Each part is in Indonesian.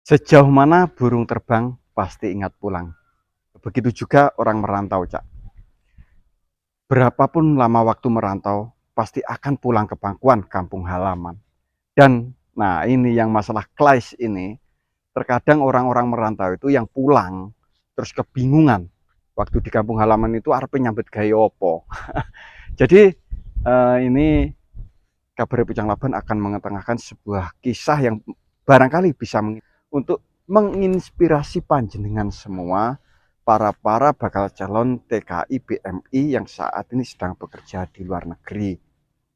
Sejauh mana burung terbang pasti ingat pulang. Begitu juga orang merantau, Cak. Berapapun lama waktu merantau, pasti akan pulang ke pangkuan kampung halaman. Dan, nah ini yang masalah clash ini, terkadang orang-orang merantau itu yang pulang, terus kebingungan. Waktu di kampung halaman itu arep nyambet gawe opo. Jadi, ini Kabar Pucang Laban akan mengetengahkan sebuah kisah yang barangkali bisa untuk menginspirasi panjenengan semua para bakal calon TKI BMI yang saat ini sedang bekerja di luar negeri.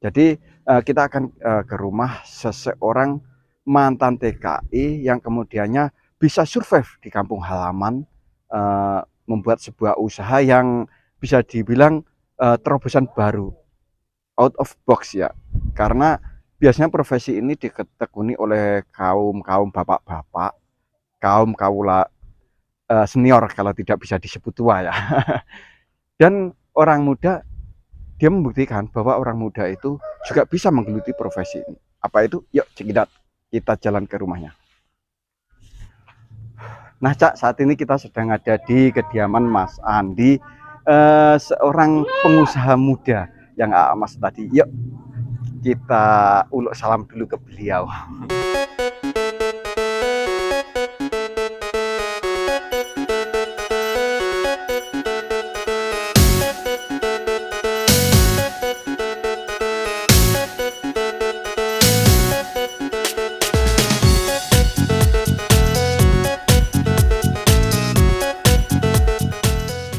Jadi kita akan ke rumah seseorang mantan TKI yang kemudiannya bisa survive di kampung halaman, membuat sebuah usaha yang bisa dibilang terobosan baru, out of box ya. Karena biasanya profesi ini ditekuni oleh kaum bapak-bapak, kaum kaula senior kalau tidak bisa disebut tua ya. Dan orang muda, dia membuktikan bahwa orang muda itu juga bisa menggeluti profesi ini. Apa itu? Yuk cekidat, kita jalan ke rumahnya. Nah Cak, saat ini kita sedang ada di kediaman Mas Andi, seorang pengusaha muda yang Mas tadi. Yuk kita uluk salam dulu ke beliau.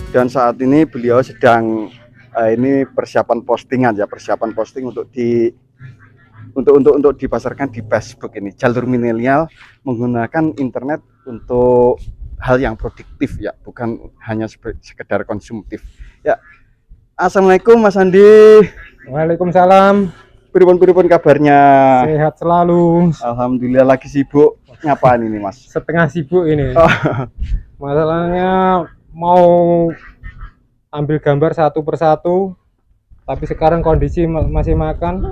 Dan saat ini beliau sedang ini persiapan postingan ya, persiapan posting untuk dipasarkan di Facebook ini. Jalur milenial menggunakan internet untuk hal yang produktif ya, bukan hanya sekedar konsumtif. Ya. Assalamualaikum Mas Andi. Waalaikumsalam. Pripun kabarnya? Sehat selalu. Alhamdulillah. Lagi sibuk ngapain ini Mas? Setengah sibuk ini. Oh. Masalahnya mau ambil gambar satu persatu, tapi sekarang kondisi masih makan.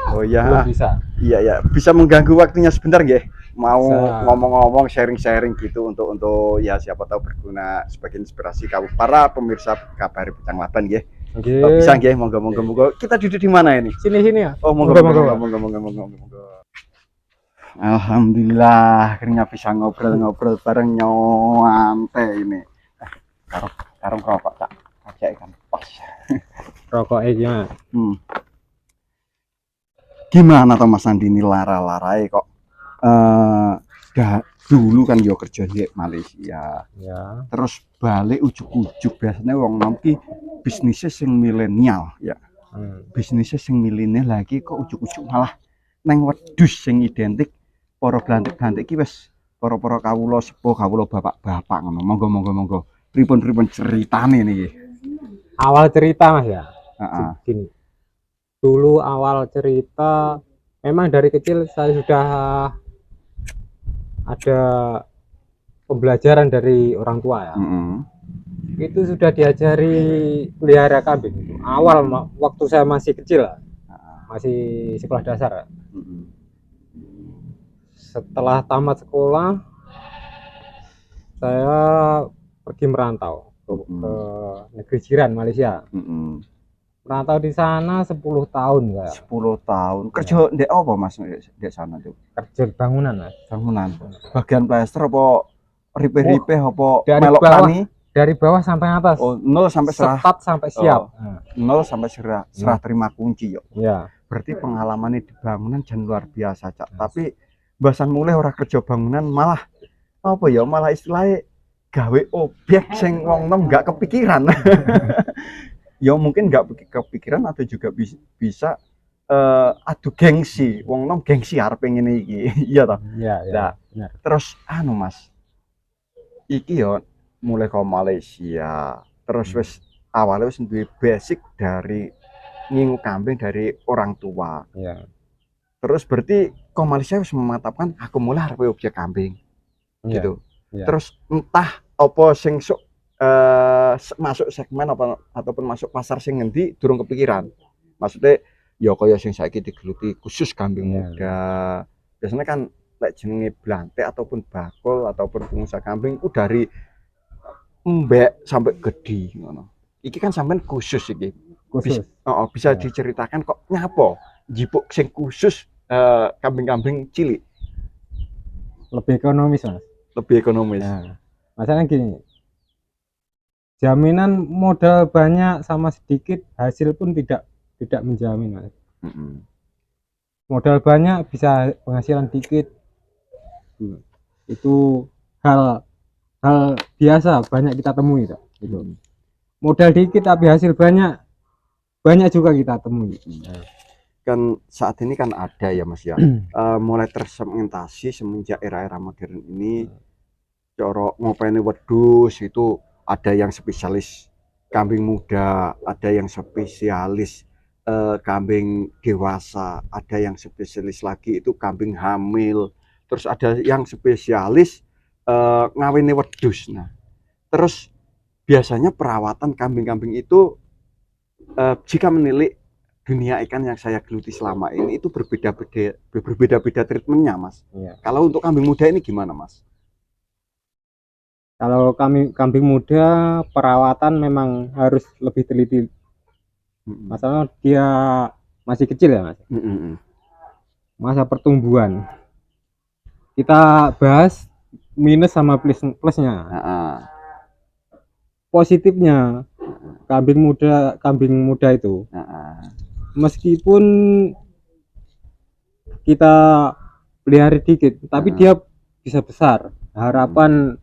Oh iya. Belum bisa. Iya ya. Bisa mengganggu waktunya sebentar nggih? Mau ngomong-ngomong sharing-sharing gitu untuk ya siapa tahu berguna sebagai inspirasi kamu para pemirsa Kabar Pucang Laban nggih. Okay. Oh, bisa nggih, monggo. Kita duduk di mana ini? Sini ya. Oh, monggo. Alhamdulillah akhirnya bisa ngobrol-ngobrol bareng nyowante ini. Karo rokok tak ajak kan pas. Rokok ya. Gimana toh Mas Andi ini lara-larai kok dulu kan yo kerja di Malaysia. Ya. Terus balik ujuk-ujuk biasanya wong nom ki bisnisnya sing milenial ya. Bisnisnya sing milenial lagi kok ujuk-ujuk malah neng wedhus sing identik para glantik-glantik ki wis para kawula sepuh, kawula bapak-bapak ngono. Monggo. Pripun ceritane niki? Awal cerita Mas ya. Gini. Dulu awal cerita memang dari kecil saya sudah ada pembelajaran dari orang tua ya. Itu sudah diajari pelihara kambing. Awal waktu saya masih kecil, masih sekolah dasar. Setelah tamat sekolah, saya pergi merantau ke negeri jiran Malaysia. Merantau di sana 10 tahun ya. 10 tahun. Kerja ndek apa Mas ndek sana tuh? Kerja bangunan Mas. Bangunan. Bagian plester apa ripe-ripe apa melok tani? Dari bawah sampai atas. Oh, 0 sampai serah. Setat sampai siap. 0 sampai serah terima kunci yo. Iya. Berarti pengalamannya di bangunan jan luar biasa, Cak. Tapi bahasan mulai orang kerja bangunan malah apa ya? Malah istilahnya gawe objek sing wong nom nggak kepikiran. Ya mungkin nggak kepikiran atau juga bisa adu gengsi, wong nom gengsi arep ngene iki. Iya toh? Iya. Nah, terus anu Mas. Iki yo mulai ke Malaysia. Terus wis awalnya wis duwe basic dari ngingu kambing dari orang tua. Iya. Terus berarti ke Malaysia wis mematapkan aku mulai arep objek kambing. Gitu. Terus entah apa sing masuk segmen apa ataupun masuk pasar sing ngendi durung kepikiran. Maksudnya ya kaya sing saiki digeluti khusus kambing muda. Biasanya kan lek jenenge blantek ataupun bakul ataupun pengusaha kambing itu dari embek sampai gede ngono. Iki kan sampean khusus iki. Khusus. Bisa diceritakan kok nyapa jipuk sing khusus kambing-kambing cilik. Lebih ekonomis, Mas. Lebih ekonomis. Nah, masalahnya gini. Jaminan modal banyak sama sedikit, hasil pun tidak menjamin, Mas. Modal banyak bisa penghasilan dikit. Itu hal biasa banyak kita temui gitu. Modal dikit tapi hasil banyak juga kita temui. Kan saat ini kan ada ya Mas ya, mulai tersegmentasi semenjak era modern ini. Coro ngopeni wedhus itu ada yang spesialis kambing muda, ada yang spesialis kambing dewasa, ada yang spesialis lagi itu kambing hamil, terus ada yang spesialis ngawini wedhus. Nah, terus biasanya perawatan kambing-kambing itu jika menilik dunia ikan yang saya geluti selama ini itu berbeda-beda treatmentnya, Mas. Iya. Kalau untuk kambing muda ini gimana, Mas? Kalau kambing muda perawatan memang harus lebih teliti. Masalah dia masih kecil ya, Mas. Masa pertumbuhan. Kita bahas minus sama plusnya. Positifnya kambing muda itu meskipun kita pelihara dikit tapi dia bisa besar. Harapan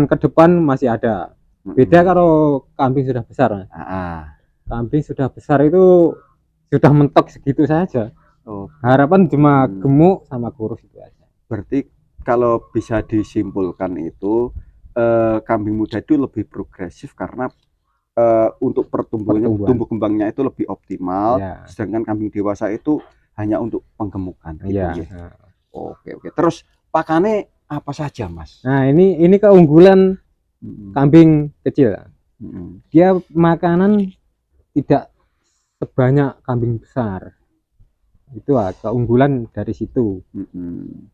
ke depan masih ada. Beda kalau kambing sudah besar, Mas. Kambing sudah besar itu sudah mentok segitu saja. Harapan cuma gemuk sama kurus itu aja. Berarti kalau bisa disimpulkan itu kambing muda itu lebih progresif karena untuk tumbuh kembangnya itu lebih optimal, sedangkan kambing dewasa itu hanya untuk penggemukan. Gitu, ya. Oke. Terus pakannya apa saja, Mas? Nah, ini keunggulan kambing kecil. Dia makanan tidak sebanyak kambing besar. Itu keunggulan dari situ.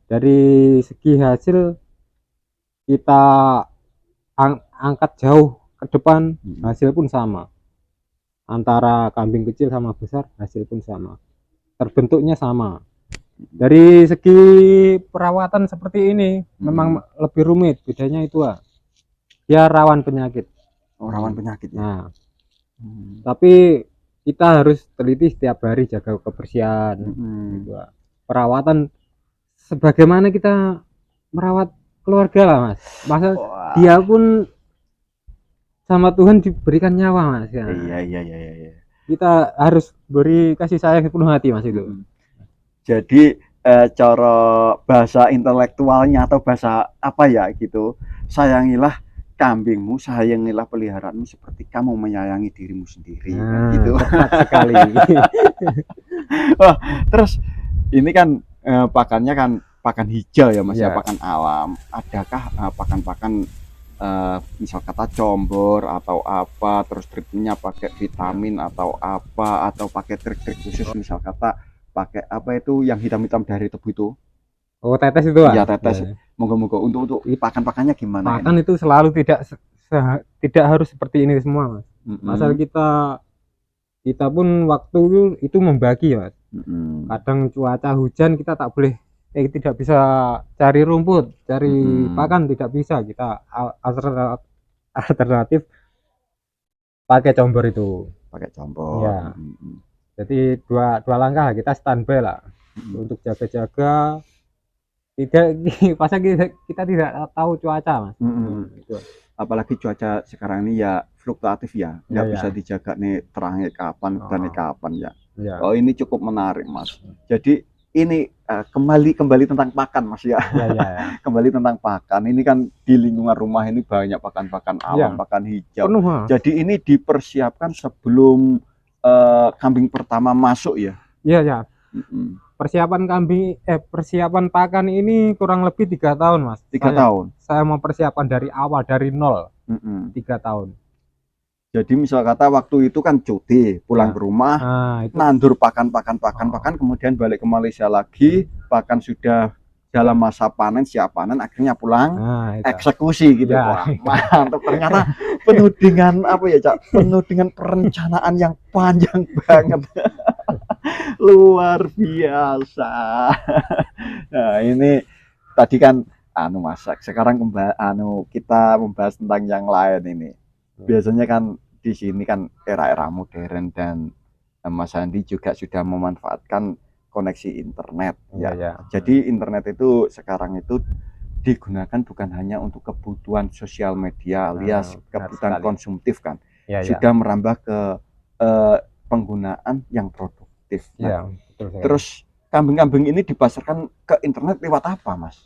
Dari segi hasil kita angkat jauh ke depan, hasil pun sama. Antara kambing kecil sama besar, hasil pun sama. Terbentuknya sama. Dari segi perawatan seperti ini memang lebih rumit. Bedanya itu dia rawan penyakit. Rawan penyakit ya? Nah, tapi kita harus teliti setiap hari jaga kebersihan. Gitu. Perawatan sebagaimana kita merawat keluarga lah, Mas. Masa dia pun sama Tuhan diberikan nyawa, Mas. Ya. Iya. Kita harus beri kasih sayang sepenuh hati, Mas, itu. Jadi cara bahasa intelektualnya atau bahasa apa ya gitu, sayangilah kambingmu, sayangilah peliharaanmu seperti kamu menyayangi dirimu sendiri. Gitu. Tepat sekali. Wah, terus ini kan pakannya kan pakan hijau ya Mas, ya, pakan alam. Adakah pakan-pakan misal kata combor atau apa, terus treatmentnya pakai vitamin atau apa, atau pakai trik-trik khusus misal kata pakai apa itu yang hitam-hitam dari tebu itu? Oh, tetes itu ya? Iya, tetes. Moga-moga untuk pakan-pakannya gimana? Pakan itu selalu tidak harus seperti ini semua, Mas. Masalah kita pun waktu itu membagi, Mas. Kadang cuaca hujan kita tidak bisa cari rumput, cari pakan tidak bisa. Kita alternatif pakai combor itu. Pakai combor. Ya. Jadi dua langkah kita standby lah untuk jaga-jaga. Kita tidak tahu cuaca, Mas. Gitu. Apalagi cuaca sekarang ini ya fluktuatif ya, nggak bisa dijaga nih terangnya kapan, hujannya kapan ya. Oh, ini cukup menarik, Mas. Jadi ini kembali tentang pakan, Mas ya. Kembali tentang pakan. Ini kan di lingkungan rumah ini banyak pakan-pakan alam, pakan hijau. Penuh, jadi ini dipersiapkan sebelum kambing pertama masuk ya. Iya. Persiapan pakan ini kurang lebih 3 tahun, Mas. 3 tahun. Saya mau persiapan dari awal, dari nol. 3 tahun. Jadi misal kata waktu itu kan cuti, pulang Ya. ke rumah, Itu nandur pakan, kemudian balik ke Malaysia lagi, pakan sudah dalam masa panen, siap panen, akhirnya pulang, itu. eksekusi gitu. Ya. Wah, mantap. Ternyata penuh dengan apa ya, Cak? Penuh dengan perencanaan yang panjang banget. Luar biasa. Nah, ini tadi kan masak. Sekarang kita membahas tentang yang lain ini. Biasanya kan di sini kan era-era modern dan Mas Andi juga sudah memanfaatkan koneksi internet ya. Jadi internet itu sekarang itu digunakan bukan hanya untuk kebutuhan sosial media alias kebutuhan konsumtif kan. Sudah merambah ke penggunaan yang produktif. Betul. Terus kambing-kambing ini dipasarkan ke internet lewat apa, Mas?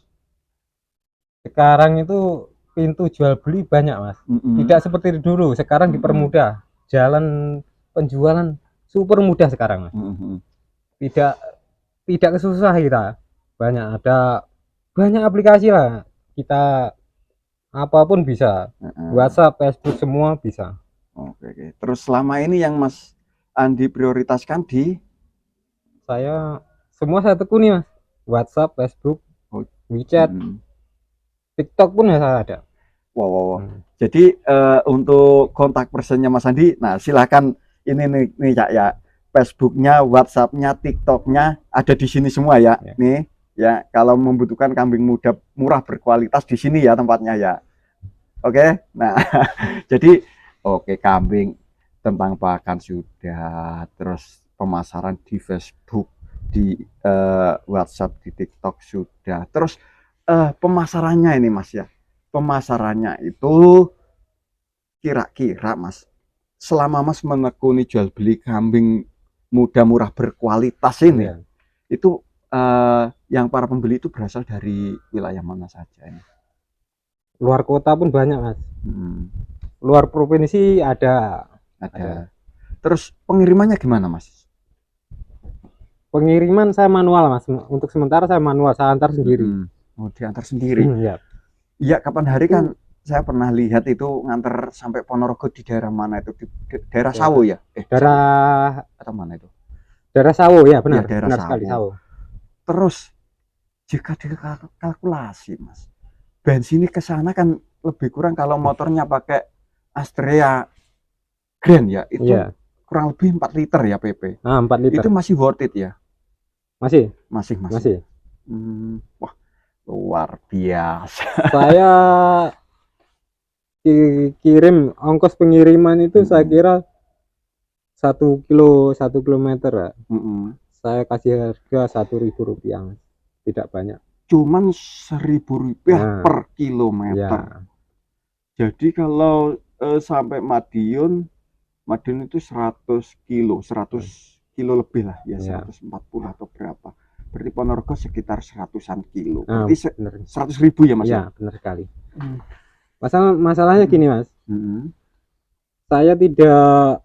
Sekarang itu pintu jual beli banyak, Mas. Tidak seperti dulu. Sekarang dipermudah. Jalan penjualan super mudah sekarang, Mas. Tidak kesusah kita. Banyak aplikasi lah. Kita apapun bisa. WhatsApp, Facebook semua bisa. Oke. Terus selama ini yang Mas Andi prioritaskan di saya tekuni, Mas. WhatsApp, Facebook, WeChat, TikTok pun saya ada. Wow. Jadi untuk kontak personnya Mas Andi, nah silakan ini nih Cak ya, Facebooknya, WhatsAppnya, TikToknya ada di sini semua ya. Nih ya, kalau membutuhkan kambing muda murah berkualitas di sini ya tempatnya ya. Oke. Nah, jadi kambing tentang pakan sudah, terus pemasaran di Facebook, di WhatsApp, di TikTok sudah. Terus pemasarannya ini Mas ya. Pemasarannya itu kira-kira Mas, selama Mas menekuni jual beli kambing muda murah berkualitas ini, itu yang para pembeli itu berasal dari wilayah mana saja ini? Luar kota pun banyak, Mas. Luar provinsi ada. Terus pengirimannya gimana, Mas? Pengiriman saya manual, Mas. Untuk sementara saya manual, saya antar sendiri. Diantar sendiri. Iya, kapan hari kan saya pernah lihat itu nganter sampai Ponorogo di daerah mana itu? Di daerah Sawo ya? Daerah atau mana itu? Daerah Sawo ya, benar. Ya, daerah benar Sawo. Sekali Sawo. Terus jika dikalkulasi, Mas, bensin ke sana kan lebih kurang kalau motornya pakai Astrea Grand ya, itu kurang lebih 4 liter ya PP. 4 liter. Itu masih worth it ya? Masih. Wah, luar biasa. Saya kirim ongkos pengiriman itu saya kira 1 kilometer ya. Saya kasih harga Rp1.000, tidak banyak. Cuman Rp1.000 per kilometer. Jadi kalau sampai Madiun itu 100 kilo lebih lah ya, 140 atau berapa. Berarti Ponorogo sekitar 100-an kilo. Berarti 100.000 ya Mas? Iya, benar sekali. Masalahnya gini Mas, saya tidak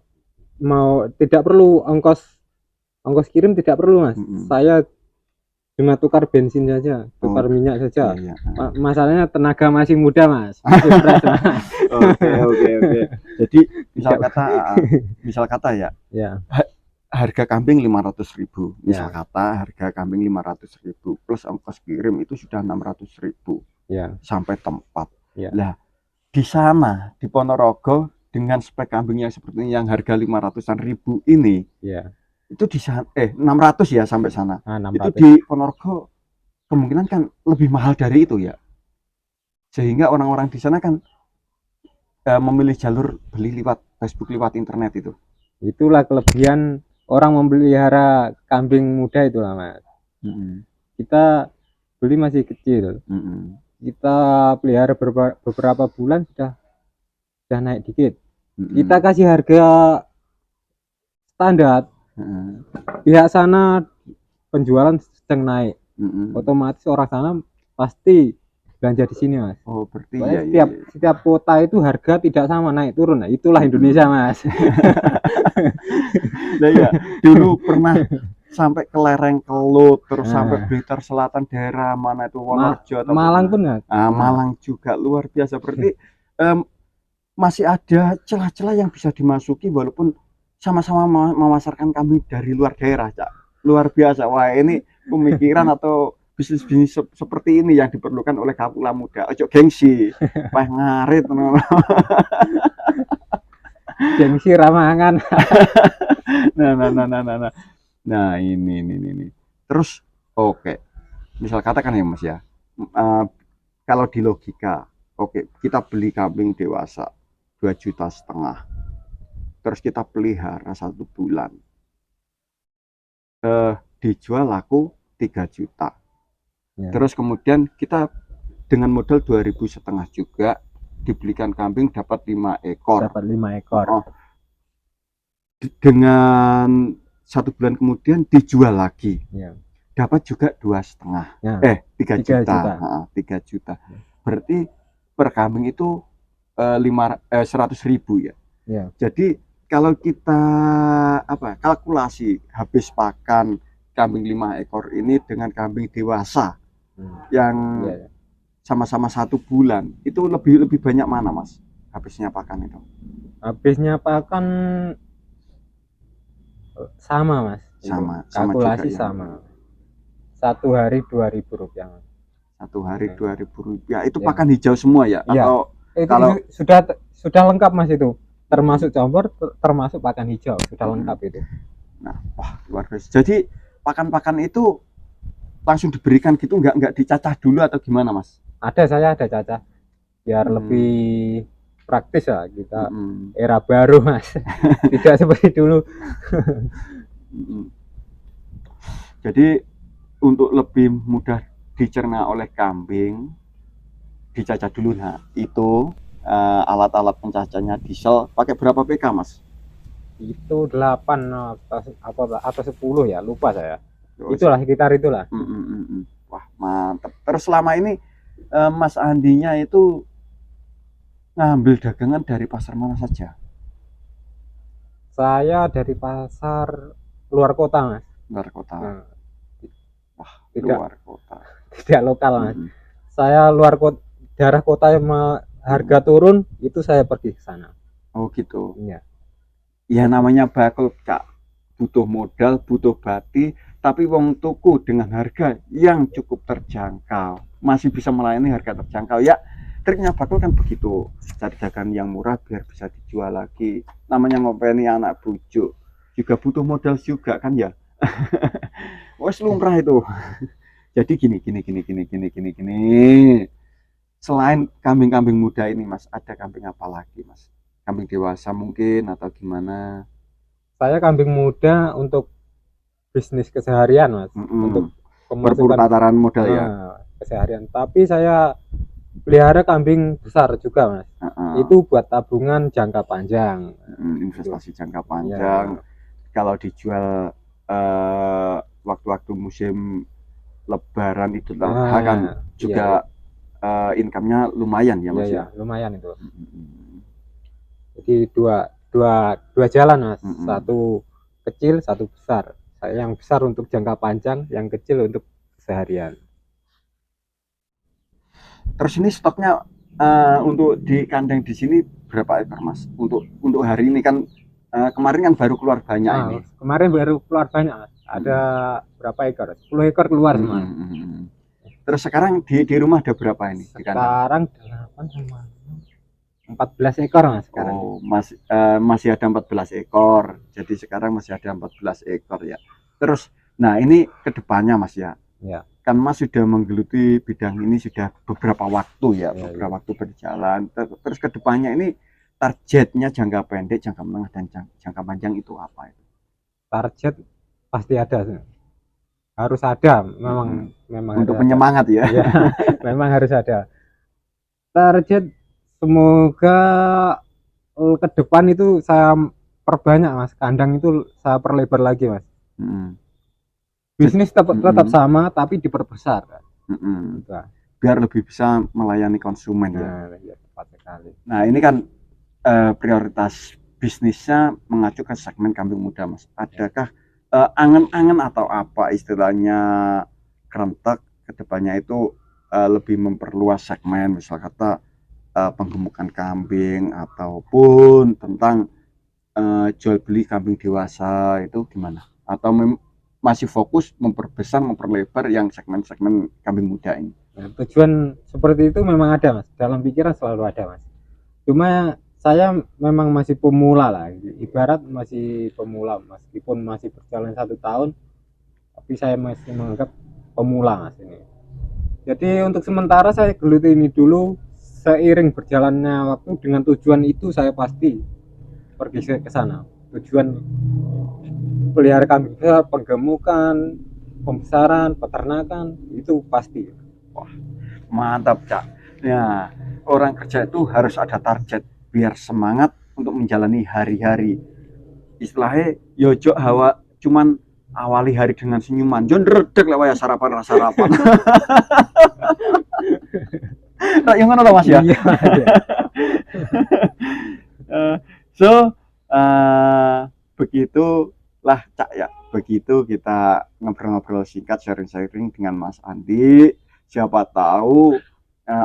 perlu ongkos kirim, tidak perlu Mas. Saya cuma tukar bensin saja, tukar minyak saja. Masalahnya tenaga masih muda Mas, masih fresh Mas. Oke. Jadi misal kata ya. Harga kambing 500.000, misal kata harga kambing 500.000 plus ongkos kirim itu sudah 600.000 sampai tempat. Lah di sana di Ponorogo dengan spek kambing yang seperti ini yang harga 500-an ribu ini, itu di sana 600 ya sampai sana. 600. Itu di Ponorogo kemungkinan kan lebih mahal dari itu ya. Sehingga orang-orang di sana kan memilih jalur beli lewat Facebook, lewat internet itu. Itulah kelebihan orang memelihara kambing muda itulah Mas. Kita beli masih kecil. Kita pelihara beberapa bulan sudah naik dikit. Kita kasih harga standar. Pihak sana penjualan sedang naik. Otomatis orang sana pasti belanja di sini Mas. Berarti setiap kota itu harga tidak sama, naik turun. Nah, itulah Indonesia Mas. Nah ya, dulu pernah sampai ke lereng Kelut, terus sampai Blitar Selatan, daerah mana itu Wonorejo atau Malang pun ya. Malang juga luar biasa. Berarti masih ada celah-celah yang bisa dimasuki walaupun sama-sama memasarkan kambing dari luar daerah, Cak. Luar biasa. Wah, ini pemikiran atau bisnis-bisnis seperti ini yang diperlukan oleh kapula muda. Ojo gengsi, wah ngarit. Gengsi ramangan. Nah. Nah, ini. Terus, oke. Misal katakan ya, Mas ya. Kalau di logika, oke, kita beli kambing dewasa 2,5 juta. Terus kita pelihara 1 bulan. Dijual laku 3 juta. Ya. Terus kemudian kita dengan modal 2.500 juga dibelikan kambing dapat 5 ekor. Dapat 5 ekor. Dengan 1 bulan kemudian dijual lagi. Ya. Dapat juga 2,5. Ya. 3 juta. 3 juta. Berarti per kambing itu 100.000 ya. Ya. Jadi kalau kita kalkulasi habis pakan kambing 5 ekor ini dengan kambing dewasa yang sama-sama 1 bulan, itu lebih banyak mana, Mas, habisnya pakan itu? Habisnya pakan sama, Mas. Sama kalkulasi juga, sama. Ya. 1 hari 2.000 rupiah, Mas. 1 hari 2.000 rupiah. Itu pakan hijau semua ya? Atau itu kalau sudah lengkap, Mas, itu termasuk campur, termasuk pakan hijau, sudah lengkap itu. Nah, wah, luar biasa. Jadi pakan-pakan itu langsung diberikan gitu, nggak dicacah dulu atau gimana, Mas? Saya ada cacah biar lebih praktis lah kita. Era baru, Mas. Tidak seperti dulu. Jadi untuk lebih mudah dicerna oleh kambing, dicacah dulu. Nah, itu alat-alat pencacahnya diesel pakai berapa PK, Mas? Itu 8 atau 10 ya, lupa saya. Itulah sekitar itulah. Wah, mantap. Terus selama ini Mas Andinya itu ngambil dagangan dari pasar mana saja? Saya dari pasar luar kota, Mas. Luar kota. Wah, tidak, luar kota. Tidak lokal, Mas. Saya luar kota, daerah kota yang harga turun, itu saya pergi ke sana. Oh gitu. Iya. Ya namanya bakul, Kak. Butuh modal, butuh bati, tapi wong tuku dengan harga yang cukup terjangkau. Masih bisa melayani harga terjangkau. Ya, triknya bakul kan begitu. Cari dagangan yang murah biar bisa dijual lagi. Namanya ngopeni anak bujuk. Juga butuh modal juga kan ya. Wes lumrah itu. Jadi gini. Selain kambing-kambing muda ini, Mas, ada kambing apa lagi, Mas? Kambing dewasa mungkin atau gimana? Saya kambing muda untuk bisnis keseharian, Mas. Untuk perputaran modal ya. Keseharian. Tapi saya pelihara kambing besar juga, Mas. Itu buat tabungan jangka panjang. Investasi jangka panjang. Kalau dijual waktu-waktu musim Lebaran itu kan juga income-nya lumayan ya, Mas. Ya, lumayan itu. Jadi dua jalan, Mas. Satu kecil, satu besar. Saya yang besar untuk jangka panjang, yang kecil untuk keseharian. Terus ini stoknya untuk di kandang di sini berapa ekor, Mas? Untuk hari ini kan kemarin kan baru keluar banyak ini. Kemarin baru keluar banyak, Mas. Ada berapa ekor? 10 ekor keluar semua. Terus sekarang di rumah ada berapa ini? Sekarang 8 sama 14 ekor, Mas, sekarang. Oh, masih ada 14 ekor. Jadi sekarang masih ada 14 ekor ya. Terus, nah ini kedepannya, Mas ya. Ya. Kan Mas sudah menggeluti bidang ini sudah beberapa waktu ya, beberapa waktu berjalan. Terus kedepannya ini targetnya jangka pendek, jangka menengah, dan jangka panjang itu apa itu? Target pasti ada, harus ada, memang untuk penyemangat ya. Ya, memang harus ada. Target semoga ke depan itu saya perbanyak, Mas. Kandang itu saya perlebar lagi, Mas. Bisnis tetap sama tapi diperbesar. Biar lebih bisa melayani konsumen ya. Tepat sekali. Nah, ini kan prioritas bisnisnya mengacu ke segmen kambing muda, Mas. Adakah angan-angan atau apa istilahnya kerentek kedepannya itu lebih memperluas segmen, misal kata penggemukan kambing ataupun tentang jual beli kambing dewasa itu gimana? Atau masih fokus memperbesar, memperlebar yang segmen-segmen kambing muda ini? Nah, tujuan seperti itu memang ada mas, dalam pikiran selalu ada mas. Cuma saya memang masih pemula lah, ibarat masih pemula, meskipun masih berjalan 1 tahun, tapi saya masih menganggap pemula mas ini. Jadi untuk sementara saya geluti ini dulu, seiring berjalannya waktu dengan tujuan itu saya pasti pergi ke sana. Tujuan pelihara kambing besar, penggemukan, pembesaran, peternakan itu pasti. Wah, mantap Cak. Ya, orang kerja itu harus ada target biar semangat untuk menjalani hari-hari. Istilahnya yojo hawa cuman awali hari dengan senyuman. Jon redek lewat ya sarapan. Nah, yang mana Mas ya? Iya, Begitulah Cak ya. Begitu kita ngobrol-ngobrol singkat, sharing-sharing dengan Mas Andi. Siapa tahu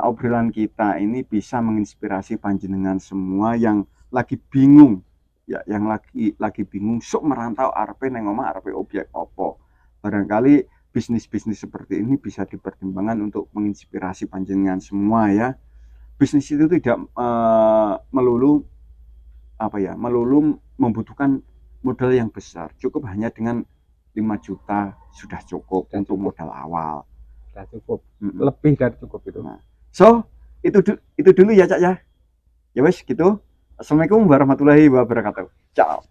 obrolan kita ini bisa menginspirasi panjenengan semua yang lagi bingung ya, yang lagi bingung sok merantau arepe nang omah arepe objek opo. Barangkali bisnis-bisnis seperti ini bisa dipertimbangkan untuk menginspirasi panjenengan semua ya. Bisnis itu tidak melulu membutuhkan modal yang besar. Cukup hanya dengan 5 juta sudah cukup untuk modal awal. sudah cukup, lebih dari cukup itu. Nah, so itu dulu ya Cak ya. Ya wes gitu. Assalamualaikum warahmatullahi wabarakatuh. Ciao.